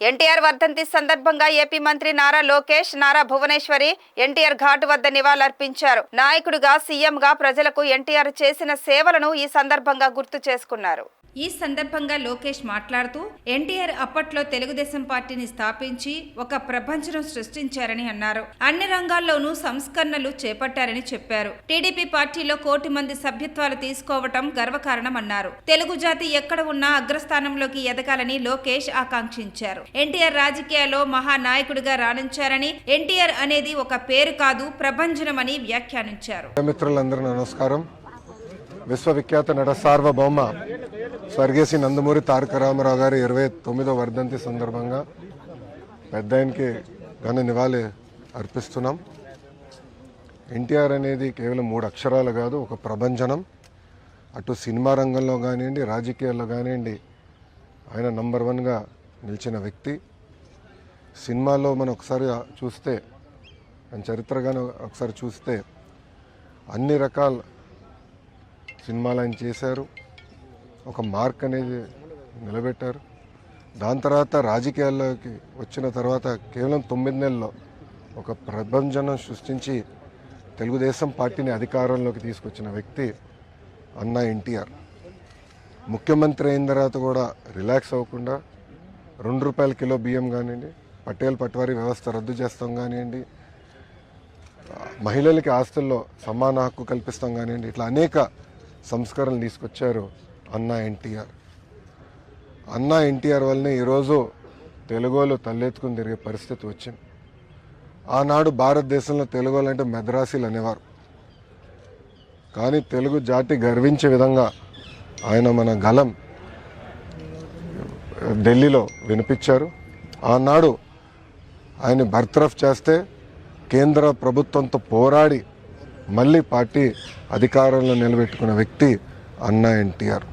ఎన్టీఆర్ వర్ధంతి సందర్భంగా ఏపీ మంత్రి నారా లోకేష్, నారా భువనేశ్వరి ఎన్టీఆర్ ఘాట్ వద్ద నివాళులర్పించారు. నాయకుడిగా, సీఎంగా ప్రజలకు ఎన్టీఆర్ చేసిన సేవలను ఈ సందర్భంగా గుర్తు చేసుకున్నారు. ఈ సందర్భంగా లోకేష్ మాట్లాడుతూ ఎన్టీఆర్ అప్పట్లో తెలుగుదేశం పార్టీని స్థాపించి ఒక ప్రభంజనం సృష్టించారని అన్నారు. అన్ని రంగాల్లోనూ సంస్కరణలు చేపట్టారని చెప్పారు. టీడీపీ పార్టీలో 1 కోటి మంది సభ్యత్వాలు తీసుకోవటం గర్వకారణమన్నారు. తెలుగు జాతి ఎక్కడ ఉన్నా అగ్రస్థానంలోకి ఎదగాలని లోకేష్ ఆకాంక్షించారు. ఎన్టీఆర్ రాజకీయాల్లో మహానాయకుడిగా రాణించారని, ఎన్టీఆర్ అనేది ఒక పేరు కాదు, ప్రభంజనమని వ్యాఖ్యానించారు. మిత్రులందరూ నమస్కారం. విశ్వవిఖ్యాత నట సార్వభౌమ స్వర్గీయ శ్రీ నందమూరి తారక రామారావు గారి 29వ వర్ధంతి సందర్భంగా పెద్ద ఆయనకి ఘన నివాళి అర్పిస్తున్నాం. ఎన్టీఆర్ అనేది కేవలం 3 అక్షరాలు కాదు, ఒక ప్రభంజనం. అటు సినిమా రంగంలో కానివ్వండి, రాజకీయాల్లో కానివ్వండి ఆయన నంబర్ 1గా నిలిచిన వ్యక్తి. సినిమాలో మనం ఒకసారి చూస్తే, ఆయన చరిత్రగానే ఒకసారి చూస్తే అన్ని రకాల సినిమాలు ఆయన చేశారు. ఒక మార్క్ అనేది నిలబెట్టారు. దాని తర్వాత రాజకీయాల్లోకి వచ్చిన తర్వాత కేవలం 9 నెలల్లో ఒక ప్రభంజనం సృష్టించి తెలుగుదేశం పార్టీని అధికారంలోకి తీసుకొచ్చిన వ్యక్తి అన్న ఎన్టీఆర్. ముఖ్యమంత్రి అయిన తర్వాత కూడా రిలాక్స్ అవ్వకుండా ₹2 కిలో బియ్యం కానివ్వండి, పటేల్ పట్వారీ వ్యవస్థ రద్దు చేస్తాం కానివ్వండి, మహిళలకి ఆస్తుల్లో సమాన హక్కు కల్పిస్తాం కానివ్వండి, ఇట్లా అనేక సంస్కరణలు తీసుకొచ్చారు అన్న ఎన్టీఆర్. అన్న ఎన్టీఆర్ వల్లనే ఈరోజు తెలుగులో తలెత్తుకుని తిరిగే పరిస్థితి వచ్చింది. ఆనాడు భారతదేశంలో తెలుగు అంటే మద్రాసీలు అనేవారు. కానీ తెలుగు జాతి గర్వించే విధంగా ఆయన మన గలం ఢిల్లీలో వినిపించారు. ఆనాడు ఆయన బర్తరఫ్ చేస్తే కేంద్ర ప్రభుత్వంతో పోరాడి మళ్ళీ పార్టీ అధికారంలో నిలబెట్టుకున్న వ్యక్తి అన్న ఎన్టీఆర్.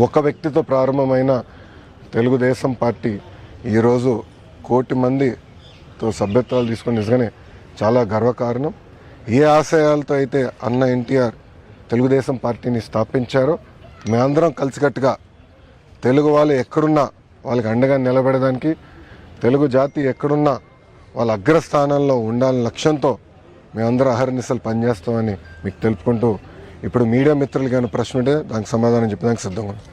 ఒక వ్యక్తితో ప్రారంభమైన తెలుగుదేశం పార్టీ ఈరోజు 1 కోటి మందితో సభ్యత్వాలు తీసుకుని నిజంగానే చాలా గర్వకారణం. ఏ ఆశయాలతో అయితే అన్న ఎన్టీఆర్ తెలుగుదేశం పార్టీని స్థాపించారో మేమందరం కలిసికట్టుగా తెలుగు వాళ్ళు ఎక్కడున్నా వాళ్ళకి అండగా నిలబడడానికి, తెలుగు జాతి ఎక్కడున్నా వాళ్ళ అగ్రస్థానంలో ఉండాలని లక్ష్యంతో మేమందరం అహర్నిశలు పనిచేస్తామని మీకు తెలుపుకుంటూ, ఇప్పుడు మీడియా మిత్రులకి ఏమైనా ప్రశ్న ఉంటే దానికి సమాధానం చెప్పడానికి సిద్ధంగా ఉన్నాం.